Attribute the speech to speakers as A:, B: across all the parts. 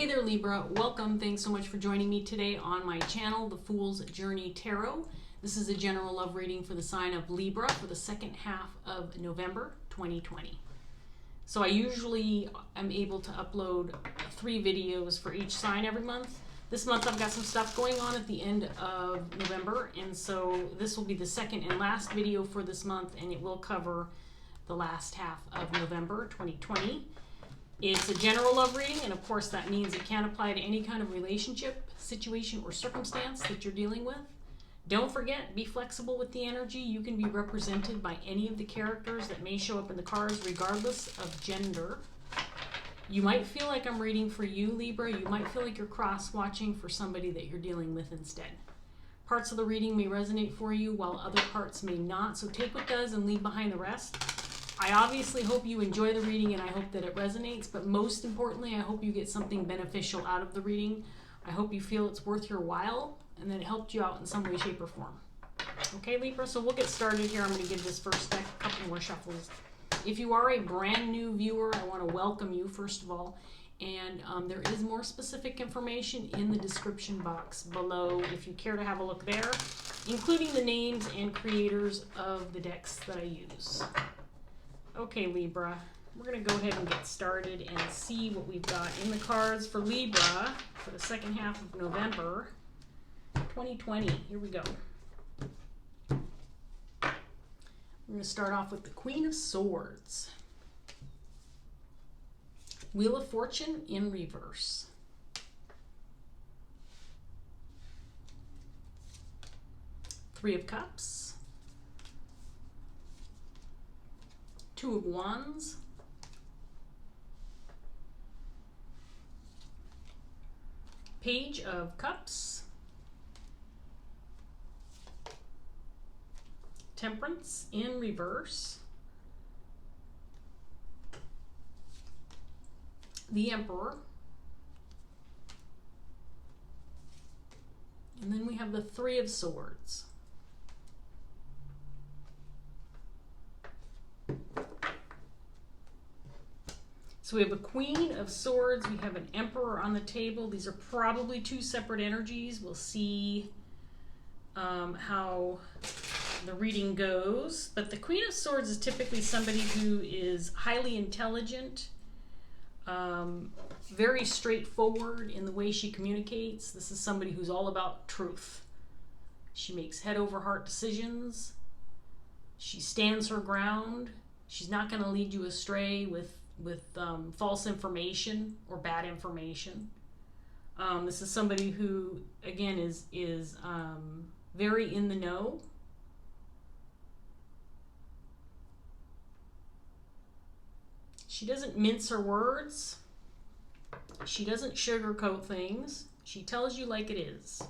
A: Hey there Libra, welcome. Thanks so much for joining me today on my channel, The Fool's Journey Tarot. This is a general love reading for the sign of Libra for the second half of November 2020. So I usually am able to upload 3 videos for each sign every month. This month I've got some stuff going on at the end of November, and so this will be the second and last video for this month, and it will cover the last half of November 2020. It's a general love reading, and of course that means it can apply to any kind of relationship, situation, or circumstance that you're dealing with. Don't forget, be flexible with the energy. You can be represented by any of the characters that may show up in the cards, regardless of gender. You might feel like I'm reading for you, Libra. You might feel like you're cross-watching for somebody that you're dealing with instead. Parts of the reading may resonate for you, while other parts may not, so take what does and leave behind the rest. I obviously hope you enjoy the reading, and I hope that it resonates, but most importantly, I hope you get something beneficial out of the reading. I hope you feel it's worth your while and that it helped you out in some way, shape, or form. Okay, Libra, so we'll get started here. I'm going to give this first deck a couple more shuffles. If you are a brand new viewer, I want to welcome you, first of all, and there is more specific information in the description box below if you care to have a look there, including the names and creators of the decks that I use. Okay, Libra, we're going to go ahead and get started and see what we've got in the cards for Libra for the second half of November 2020. Here we go. We're going to start off with the Queen of Swords. Wheel of Fortune in reverse. Three of Cups. Two of Wands, Page of Cups, Temperance in reverse, the Emperor, and then we have the Three of Swords. So we have a Queen of Swords, we have an Emperor on the table. These are probably two separate energies. We'll see how the reading goes. But the Queen of Swords is typically somebody who is highly intelligent, very straightforward in the way she communicates. This is somebody who's all about truth. She makes head over heart decisions. She stands her ground. She's not going to lead you astray with false information or bad information. This is somebody who, again, is very in the know. She doesn't mince her words. She doesn't sugarcoat things. She tells you like it is.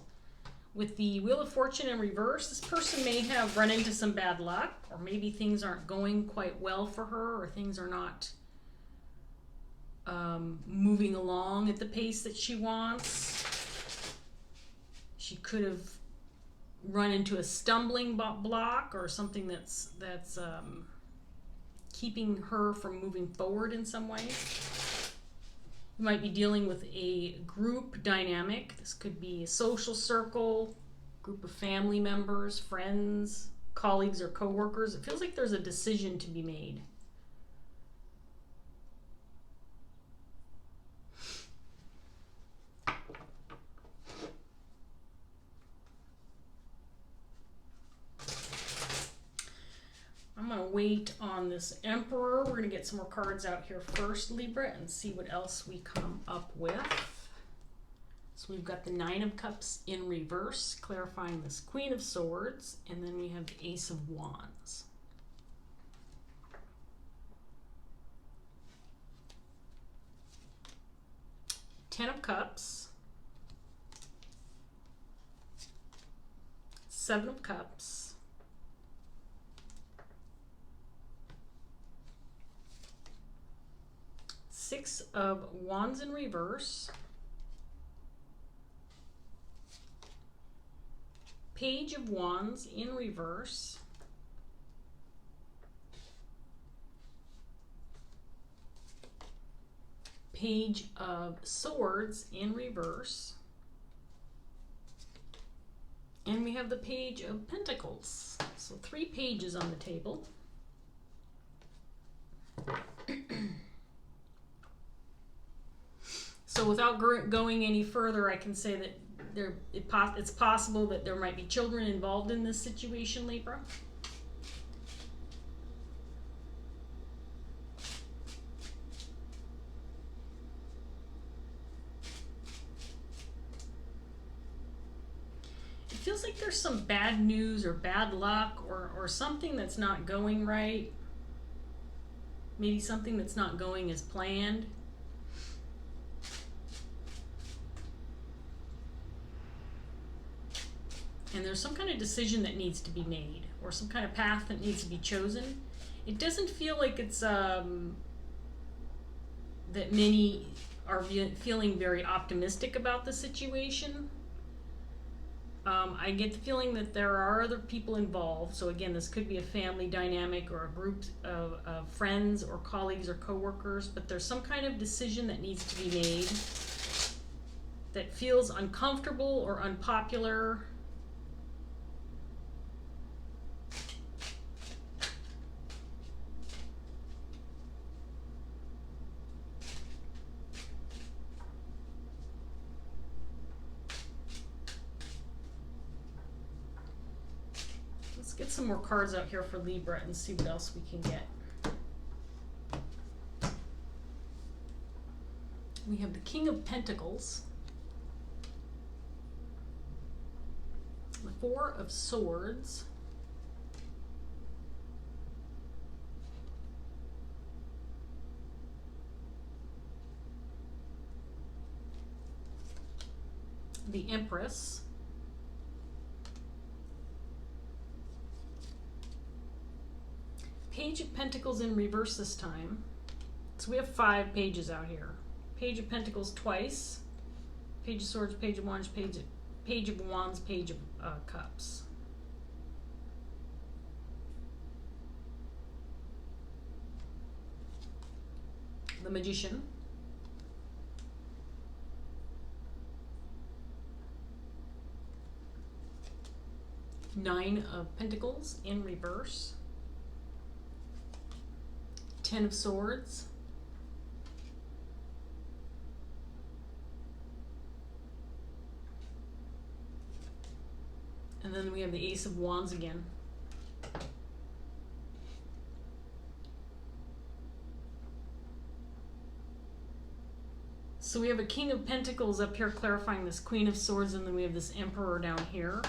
A: With the Wheel of Fortune in reverse, this person may have run into some bad luck, or maybe things aren't going quite well for her, or things are not moving along at the pace that she wants. She could have run into a stumbling block or something that's keeping her from moving forward in some way. You might be dealing with a group dynamic. This could be a social circle, group of family members, friends, colleagues, or coworkers. It feels like there's a decision to be made. I'm going to wait on this Emperor. We're going to get some more cards out here first, Libra, and see what else we come up with. So we've got the Nine of Cups in reverse, clarifying this Queen of Swords, and then we have the Ace of Wands. Ten of Cups, Seven of Cups, Six of Wands in reverse, Page of Wands in reverse, Page of Swords in reverse. And we have the Page of Pentacles. So 3 pages on the table. So without going any further, I can say that it's possible that there might be children involved in this situation, Libra. It feels like there's some bad news or bad luck or something that's not going right. Maybe something that's not going as planned. And there's some kind of decision that needs to be made, or some kind of path that needs to be chosen. It doesn't feel like it's that many are feeling very optimistic about the situation. I get the feeling that there are other people involved. So again, this could be a family dynamic or a group of friends or colleagues or coworkers, but there's some kind of decision that needs to be made that feels uncomfortable or unpopular. Let's get some more cards out here for Libra and see what else we can get. We have the King of Pentacles, the Four of Swords, the Empress, Page of Pentacles in reverse this time. So we have 5 pages out here. Page of Pentacles twice, Page of Swords, Page of Wands, Page of Wands, Page of Cups. The Magician. Nine of Pentacles in reverse. 10 of Swords. And then we have the Ace of Wands again. So we have a King of Pentacles up here clarifying this Queen of Swords, and then we have this Emperor down here.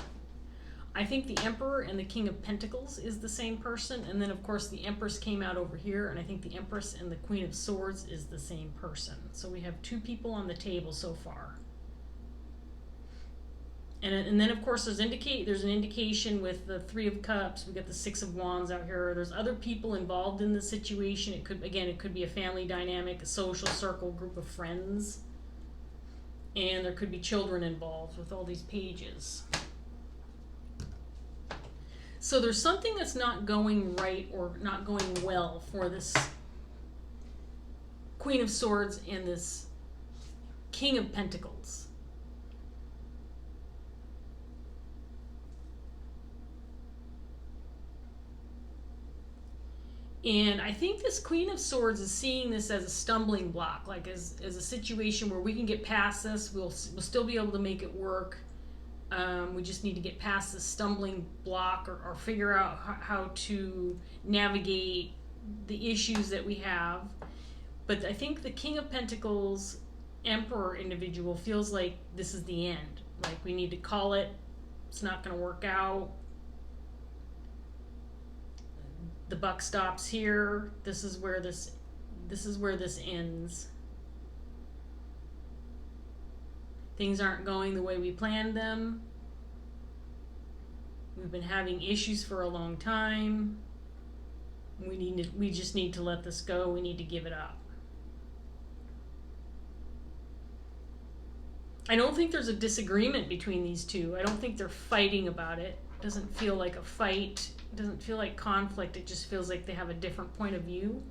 A: I think the Emperor and the King of Pentacles is the same person, and then of course the Empress came out over here, and I think the Empress and the Queen of Swords is the same person. So we have 2 people on the table so far. And then of course there's an indication with the 3 of Cups. We got the 6 of Wands out here. There's other people involved in the situation. It could be a family dynamic, a social circle, group of friends, and there could be children involved with all these pages. So there's something that's not going right or not going well for this Queen of Swords and this King of Pentacles. And I think this Queen of Swords is seeing this as a stumbling block, like as a situation where we can get past this, we'll still be able to make it work. We just need to get past this stumbling block or figure out how to navigate the issues that we have. But I think the King of Pentacles Emperor individual feels like this is the end. Like we need to call it. It's not going to work out. The buck stops here. This is where this ends. Things aren't going the way we planned them. We've been having issues for a long time. We just need to let this go. We need to give it up. I don't think there's a disagreement between these two. I don't think they're fighting about it. It doesn't feel like a fight. It doesn't feel like conflict. It just feels like they have a different point of view.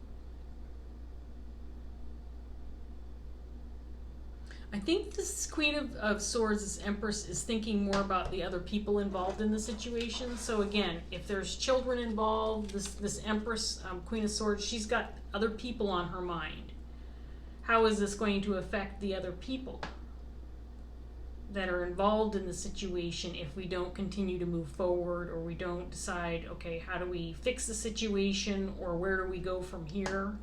A: I think this Queen of Swords, this Empress, is thinking more about the other people involved in the situation. So again, if there's children involved, this Empress, Queen of Swords, she's got other people on her mind. How is this going to affect the other people that are involved in the situation if we don't continue to move forward, or we don't decide, okay, how do we fix the situation, or where do we go from here?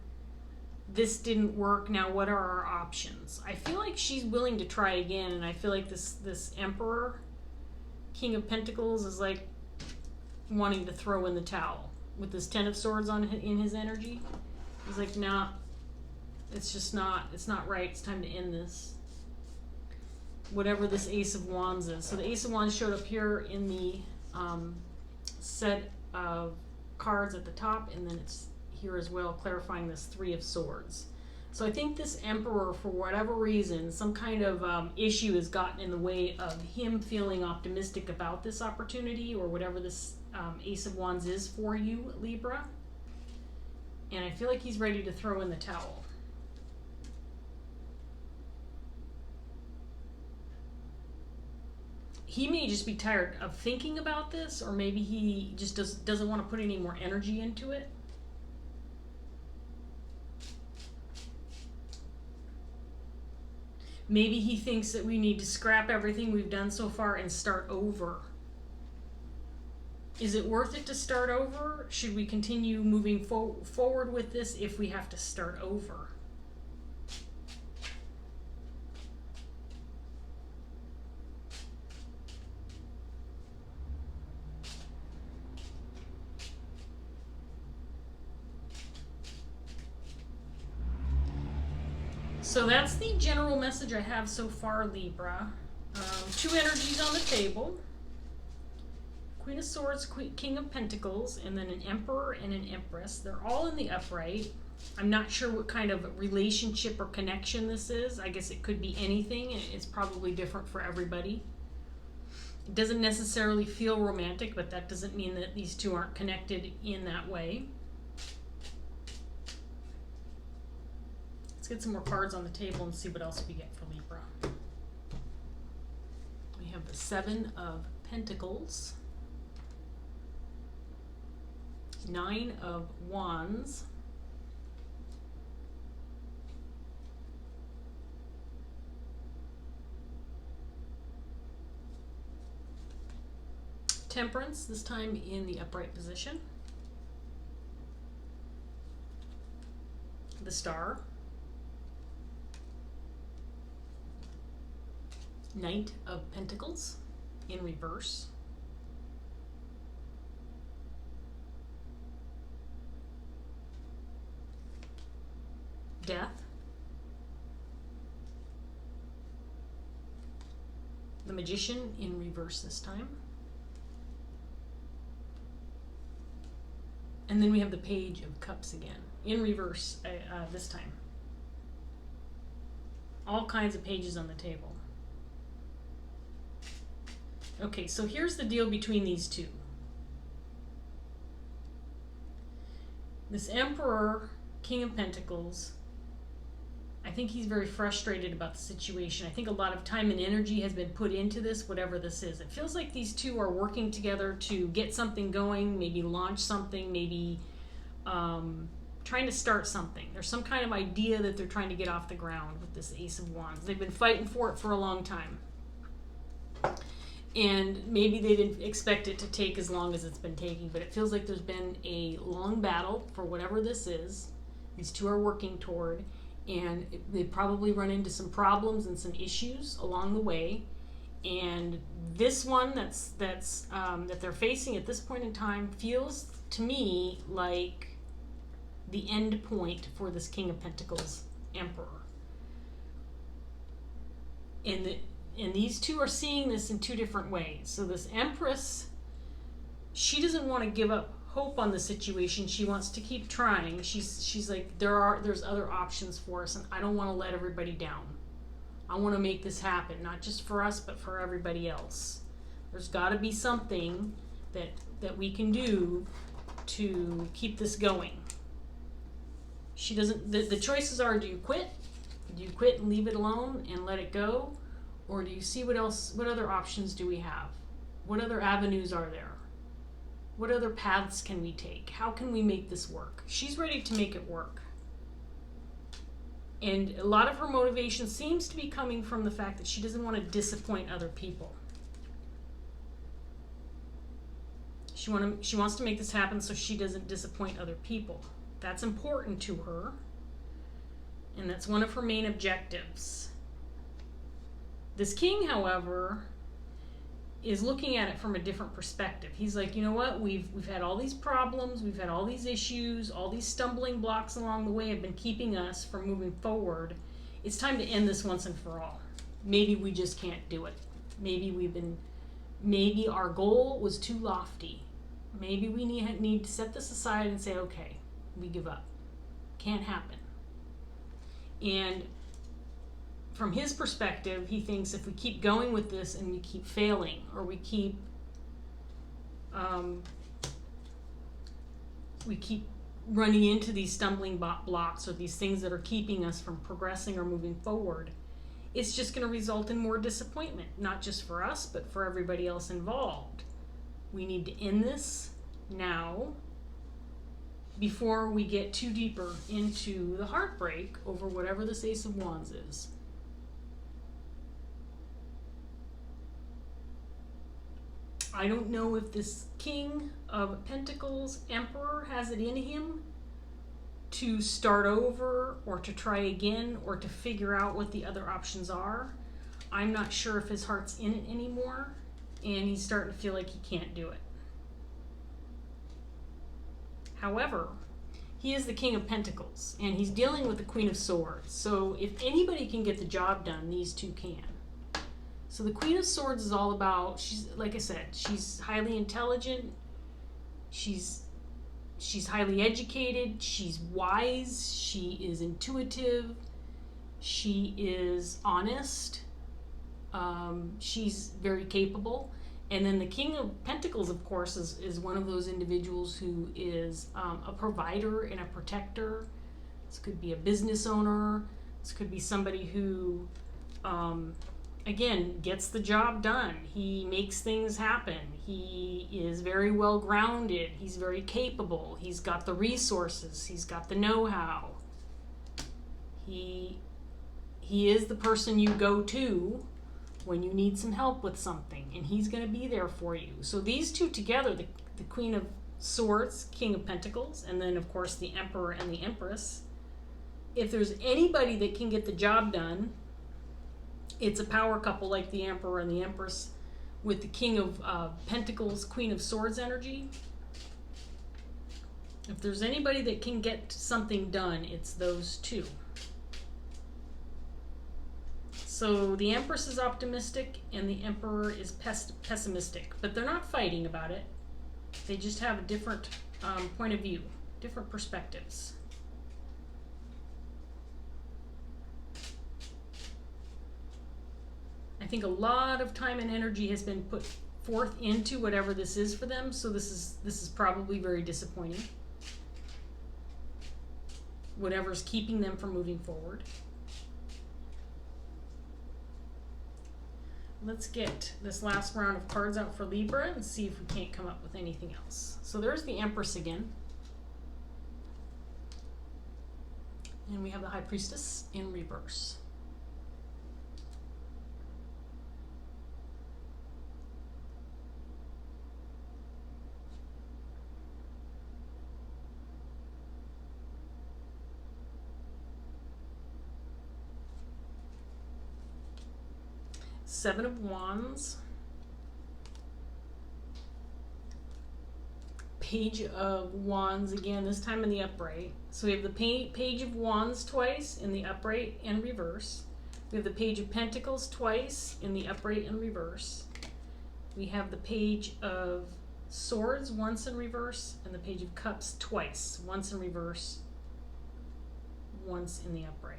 A: This didn't work, now what are our options? I feel like she's willing to try again, and I feel like this Emperor, King of Pentacles, is like wanting to throw in the towel with this Ten of Swords in his energy. He's like, nah, it's not right, it's time to end this. Whatever this Ace of Wands is. So the Ace of Wands showed up here in the set of cards at the top, and then it's here as well, clarifying this Three of Swords. So I think this Emperor, for whatever reason, some kind of issue has gotten in the way of him feeling optimistic about this opportunity, or whatever this Ace of Wands is for you, Libra. And I feel like he's ready to throw in the towel. He may just be tired of thinking about this, or maybe he just doesn't want to put any more energy into it. Maybe he thinks that we need to scrap everything we've done so far and start over. Is it worth it to start over? Should we continue moving forward with this if we have to start over? So that's the general message I have so far, Libra. Two energies on the table. Queen of Swords, King of Pentacles, and then an Emperor and an Empress. They're all in the upright. I'm not sure what kind of relationship or connection this is. I guess it could be anything. It's probably different for everybody. It doesn't necessarily feel romantic, but that doesn't mean that these two aren't connected in that way. Let's get some more cards on the table and see what else we get for Libra. We have the Seven of Pentacles, Nine of Wands, Temperance, this time in the upright position, the Star, Knight of Pentacles in reverse, Death, the Magician in reverse this time, and then we have the Page of Cups again in reverse this time. All kinds of pages on the table. Okay, so here's the deal between these two. This Emperor, King of Pentacles, I think he's very frustrated about the situation. I think a lot of time and energy has been put into this, whatever this is. It feels like these two are working together to get something going, maybe launch something, maybe trying to start something. There's some kind of idea that they're trying to get off the ground with this Ace of Wands. They've been fighting for it for a long time. And maybe they didn't expect it to take as long as it's been taking, but it feels like there's been a long battle for whatever this is. These two are working toward, and they probably run into some problems and some issues along the way. And this one that they're facing at this point in time feels to me like the end point for this King of Pentacles Emperor. And these two are seeing this in two different ways. So this Empress, she doesn't want to give up hope on the situation. She wants to keep trying. She's like, there's other options for us, and I don't want to let everybody down. I want to make this happen, not just for us, but for everybody else. There's got to be something that we can do to keep this going. She doesn't. The choices are: do you quit, Do you quit and leave it alone and let it go? Or do you see what other options do we have? What other avenues are there? What other paths can we take? How can we make this work? She's ready to make it work. And a lot of her motivation seems to be coming from the fact that she doesn't want to disappoint other people. She wants to make this happen so she doesn't disappoint other people. That's important to her. And that's one of her main objectives. This king, however, is looking at it from a different perspective. He's like, you know what? We've had all these problems, we've had all these issues, all these stumbling blocks along the way have been keeping us from moving forward. It's time to end this once and for all. Maybe we just can't do it. Maybe our goal was too lofty. Maybe we need to set this aside and say, okay, we give up. Can't happen. And from his perspective, he thinks if we keep going with this and we keep failing, or we keep running into these stumbling blocks or these things that are keeping us from progressing or moving forward, it's just going to result in more disappointment, not just for us, but for everybody else involved. We need to end this now before we get too deeper into the heartbreak over whatever this Ace of Wands is. I don't know if this King of Pentacles, Emperor, has it in him to start over or to try again or to figure out what the other options are. I'm not sure if his heart's in it anymore, and he's starting to feel like he can't do it. However, he is the King of Pentacles, and he's dealing with the Queen of Swords. So if anybody can get the job done, these two can. So the Queen of Swords is all about, like I said, she's highly intelligent, she's highly educated, she's wise, she is intuitive, she is honest, she's very capable. And then the King of Pentacles, of course, is one of those individuals who is a provider and a protector. This could be a business owner. This could be somebody who, again, gets the job done. He makes things happen. He is very well grounded. He's very capable. He's got the resources. He's got the know-how. He is the person you go to when you need some help with something, and he's going to be there for you. So these two together, the Queen of Swords, King of Pentacles, and then of course the Emperor and the Empress, if there's anybody that can get the job done, it's a power couple like the Emperor and the Empress with the King of Pentacles, Queen of Swords energy. If there's anybody that can get something done, it's those two. So the Empress is optimistic and the Emperor is pessimistic, but they're not fighting about it. They just have a different point of view, different perspectives. I think a lot of time and energy has been put forth into whatever this is for them, so this is probably very disappointing. Whatever's keeping them from moving forward. Let's get this last round of cards out for Libra and see if we can't come up with anything else. So there's the Empress again. And we have the High Priestess in reverse. Seven of Wands, Page of Wands again, this time in the upright. So we have the Page of Wands twice in the upright and reverse. We have the Page of Pentacles twice in the upright and reverse. We have the Page of Swords once in reverse, and the Page of Cups twice, once in reverse, once in the upright.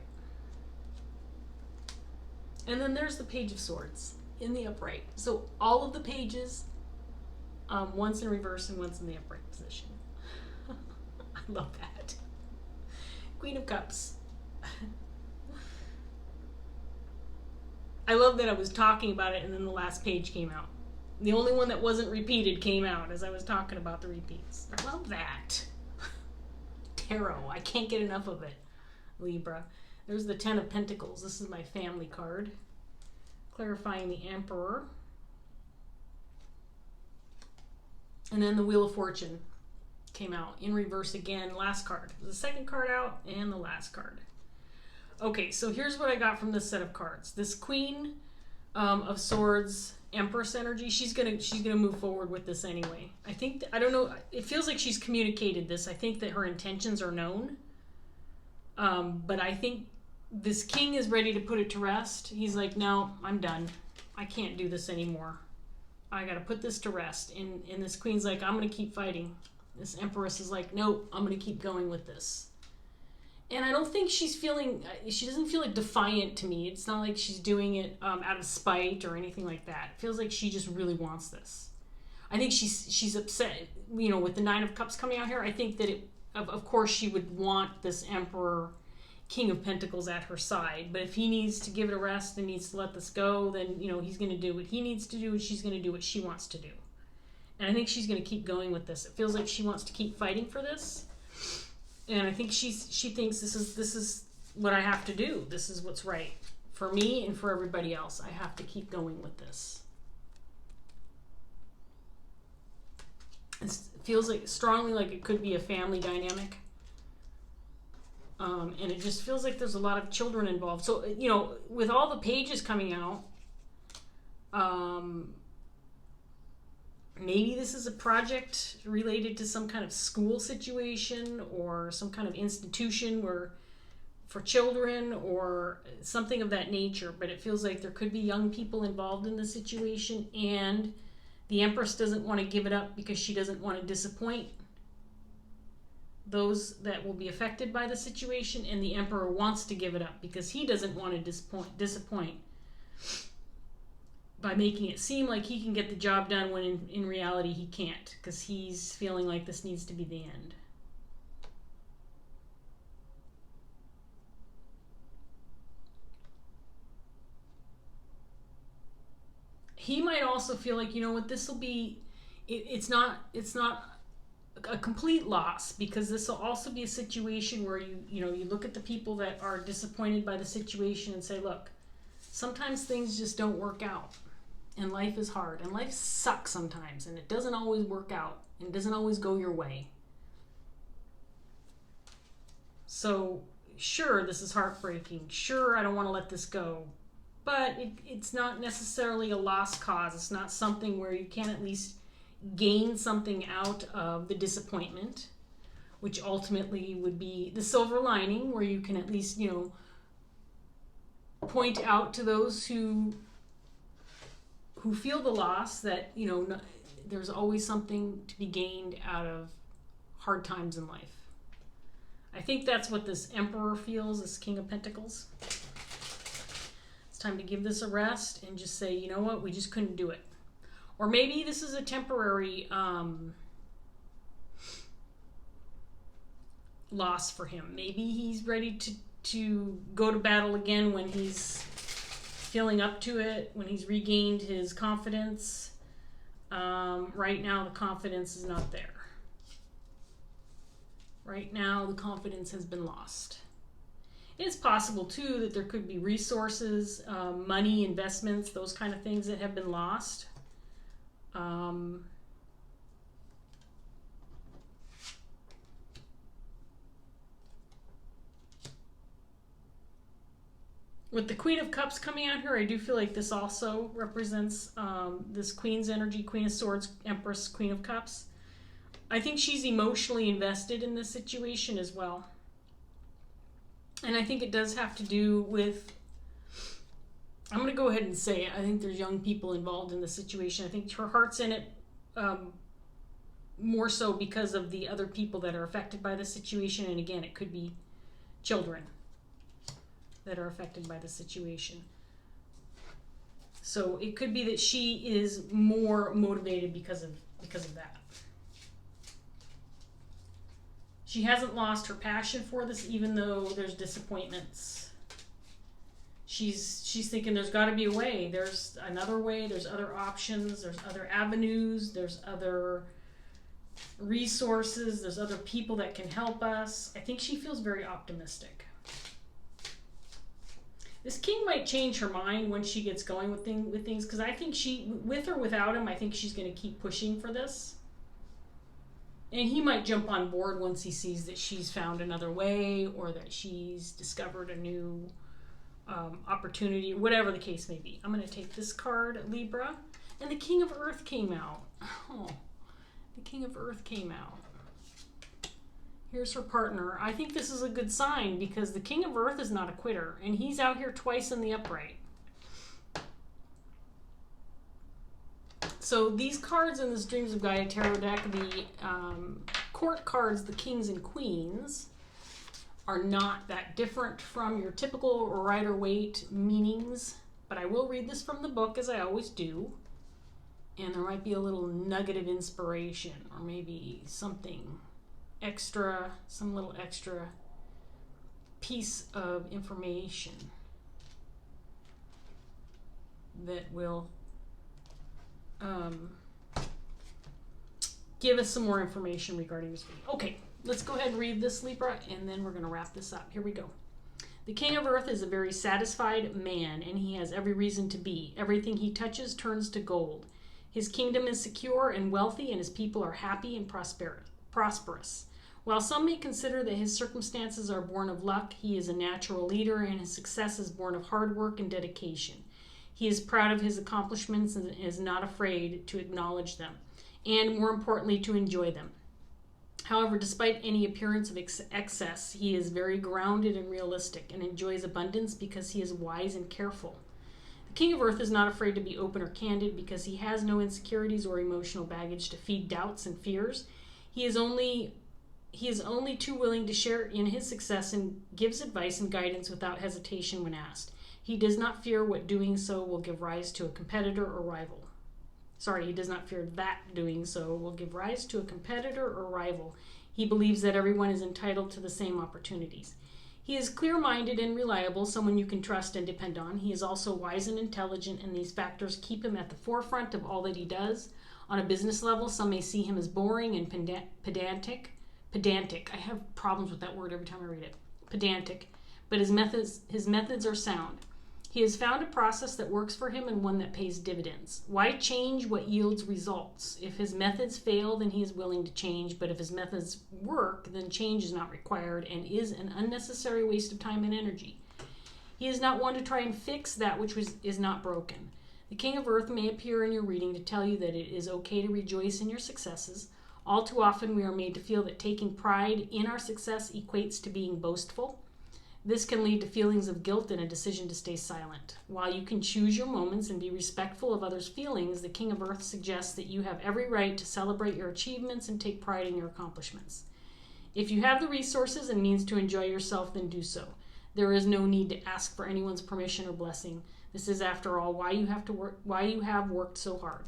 A: And then there's the Page of Swords in the upright. So all of the pages, once in reverse and once in the upright position. I love that. Queen of Cups. I love that I was talking about it and then the last page came out. The only one that wasn't repeated came out as I was talking about the repeats. I love that. Tarot. I can't get enough of it. Libra. There's the Ten of Pentacles. This is my family card. Clarifying the Emperor. And then the Wheel of Fortune came out in reverse again. Last card. The second card out and the last card. Okay, so here's what I got from this set of cards. This Queen of Swords, Empress energy. She's gonna move forward with this anyway. I don't know. It feels like she's communicated this. I think that her intentions are known. But I think this King is ready to put it to rest. He's like, no, I'm done. I can't do this anymore. I got to put this to rest. And this Queen's like, I'm going to keep fighting. This Empress is like, nope, I'm going to keep going with this. And I don't think she doesn't feel like defiant to me. It's not like she's doing it out of spite or anything like that. It feels like she just really wants this. I think she's upset, with the Nine of Cups coming out here. I think that of course she would want this Emperor, King of Pentacles at her side. But if he needs to give it a rest and needs to let this go, then, he's going to do what he needs to do and she's going to do what she wants to do. And I think she's going to keep going with this. It feels like she wants to keep fighting for this. And I think she thinks this is what I have to do. This is what's right for me and for everybody else. I have to keep going with this. It feels strongly like it could be a family dynamic. And it just feels like there's a lot of children involved. So, with all the pages coming out, maybe this is a project related to some kind of school situation or some kind of institution for children or something of that nature. But it feels like there could be young people involved in the situation, and the Empress doesn't want to give it up because she doesn't want to disappoint those that will be affected by the situation, and the Emperor wants to give it up because he doesn't want to disappoint by making it seem like he can get the job done when in reality he can't, because he's feeling like this needs to be the end. He might also feel like, this will be, it's not a complete loss, because this will also be a situation where you look at the people that are disappointed by the situation and say, look, sometimes things just don't work out, and life is hard, and life sucks sometimes, and it doesn't always work out, and it doesn't always go your way. So sure, this is heartbreaking. Sure, I don't want to let this go, but it's not necessarily a lost cause. It's not something where you can't at least gain something out of the disappointment, which ultimately would be the silver lining, where you can at least, point out to those who feel the loss that, there's always something to be gained out of hard times in life. I think that's what this Emperor feels, this King of Pentacles. It's time to give this a rest and just say, you know what, we just couldn't do it. Or maybe this is a temporary loss for him. Maybe he's ready to go to battle again when he's feeling up to it, when he's regained his confidence. Right now, the confidence is not there. Right now, the confidence has been lost. It's possible, too, that there could be resources, money, investments, those kind of things that have been lost. With the Queen of Cups coming out here, I do feel like this also represents this Queen's energy, Queen of Swords, Empress, Queen of Cups. I think she's emotionally invested in this situation as well. And I think it does have to do with, I'm going to go ahead and say it, I think there's young people involved in the situation. I think her heart's in it more so because of the other people that are affected by the situation. And again, it could be children that are affected by the situation. So it could be that she is more motivated because of that. She hasn't lost her passion for this, even though there's disappointments. She's thinking there's got to be a way. There's another way. There's other options. There's other avenues. There's other resources. There's other people that can help us. I think she feels very optimistic. This king might change her mind when she gets going with things, because I think she, with or without him, I think she's going to keep pushing for this. And he might jump on board once he sees that she's found another way, or that she's discovered a new opportunity, whatever the case may be. I'm going to take this card, Libra, and the King of Earth came out. Oh, the King of Earth came out. Here's her partner. I think this is a good sign, because the King of Earth is not a quitter, and he's out here twice in the upright. So these cards in this Dreams of Gaia Tarot deck, the court cards, the Kings and Queens, are not that different from your typical Rider-Waite meanings, but I will read this from the book, as I always do, and there might be a little nugget of inspiration, or maybe something extra, some little extra piece of information that will give us some more information regarding this reading. Okay, let's go ahead and read this, Libra, and then we're going to wrap this up. Here we go. The King of Earth is a very satisfied man, and he has every reason to be. Everything he touches turns to gold. His kingdom is secure and wealthy, and his people are happy and prosperous. While some may consider that his circumstances are born of luck, he is a natural leader, and his success is born of hard work and dedication. He is proud of his accomplishments and is not afraid to acknowledge them, and more importantly, to enjoy them. However, despite any appearance of excess, he is very grounded and realistic, and enjoys abundance because he is wise and careful. The King of Earth is not afraid to be open or candid, because he has no insecurities or emotional baggage to feed doubts and fears. He is only too willing to share in his success, and gives advice and guidance without hesitation when asked. He does not fear what doing so will give rise to a competitor or rival. He does not fear that doing so will give rise to a competitor or rival. He believes that everyone is entitled to the same opportunities. He is clear-minded and reliable, someone you can trust and depend on. He is also wise and intelligent, and these factors keep him at the forefront of all that he does. On a business level, some may see him as boring and pedantic. I have problems with that word every time I read it. Pedantic. But his methods are sound. He has found a process that works for him, and one that pays dividends. Why change what yields results? If his methods fail, then he is willing to change, but if his methods work, then change is not required and is an unnecessary waste of time and energy. He is not one to try and fix that which is not broken. The King of Earth may appear in your reading to tell you that it is okay to rejoice in your successes. All too often, we are made to feel that taking pride in our success equates to being boastful. This can lead to feelings of guilt and a decision to stay silent. While you can choose your moments and be respectful of others' feelings, the King of Earth suggests that you have every right to celebrate your achievements and take pride in your accomplishments. If you have the resources and means to enjoy yourself, then do so. There is no need to ask for anyone's permission or blessing. This is, after all, why you have worked so hard.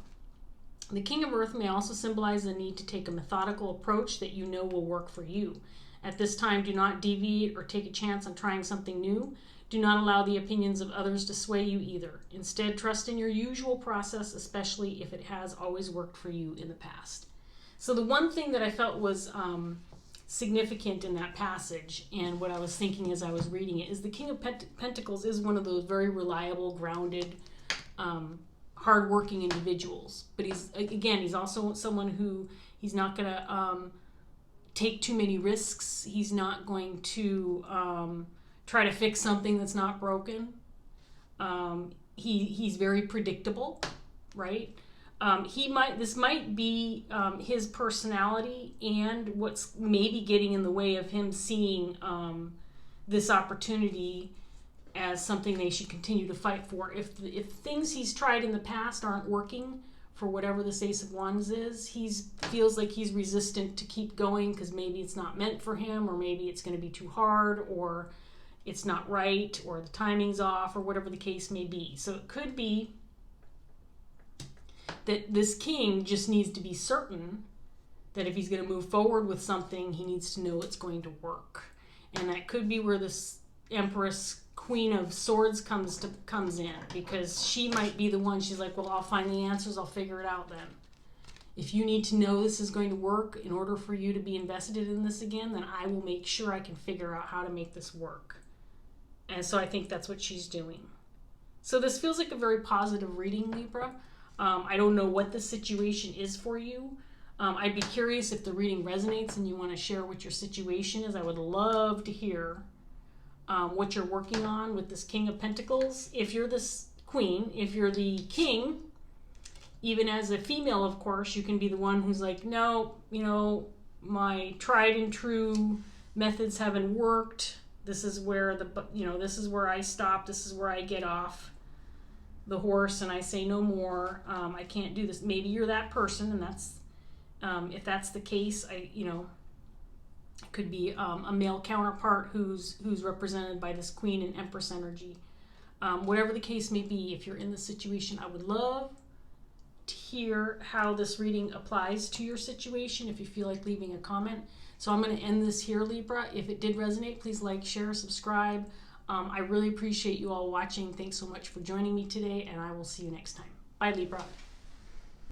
A: The King of Earth may also symbolize the need to take a methodical approach that you know will work for you. At this time, do not deviate or take a chance on trying something new. Do not allow the opinions of others to sway you either. Instead, trust in your usual process, especially if it has always worked for you in the past. So the one thing that I felt was significant in that passage, and what I was thinking as I was reading it, is the King of Pentacles is one of those very reliable, grounded, hardworking individuals. But he's also someone who he's not going to take too many risks. He's not going to try to fix something that's not broken. He's very predictable, right? This might be his personality and what's maybe getting in the way of him seeing this opportunity as something they should continue to fight for. If things he's tried in the past aren't working, for whatever this Ace of Wands is, he feels like he's resistant to keep going because maybe it's not meant for him, or maybe it's going to be too hard, or it's not right, or the timing's off, or whatever the case may be. So it could be that this king just needs to be certain that if he's going to move forward with something, he needs to know it's going to work. And that could be where this Empress Queen of Swords comes in, because she might be the one. She's like, well, I'll find the answers. I'll figure it out then. If you need to know this is going to work in order for you to be invested in this again, then I will make sure I can figure out how to make this work. And so I think that's what she's doing. So this feels like a very positive reading, Libra. I don't know what the situation is for you. I'd be curious if the reading resonates and you want to share what your situation is. I would love to hear what you're working on with this King of Pentacles. If you're this Queen, if you're the King, even as a female, of course, you can be the one who's like, no, my tried and true methods haven't worked. This is where this is where I stop. This is where I get off the horse and I say no more. I can't do this. Maybe you're that person, and that's if that's the case, it could be a male counterpart who's represented by this Queen and Empress energy. Whatever the case may be, if you're in this situation, I would love to hear how this reading applies to your situation, if you feel like leaving a comment. So I'm going to end this here, Libra. If it did resonate, please like, share, subscribe. I really appreciate you all watching. Thanks so much for joining me today, and I will see you next time. Bye, Libra.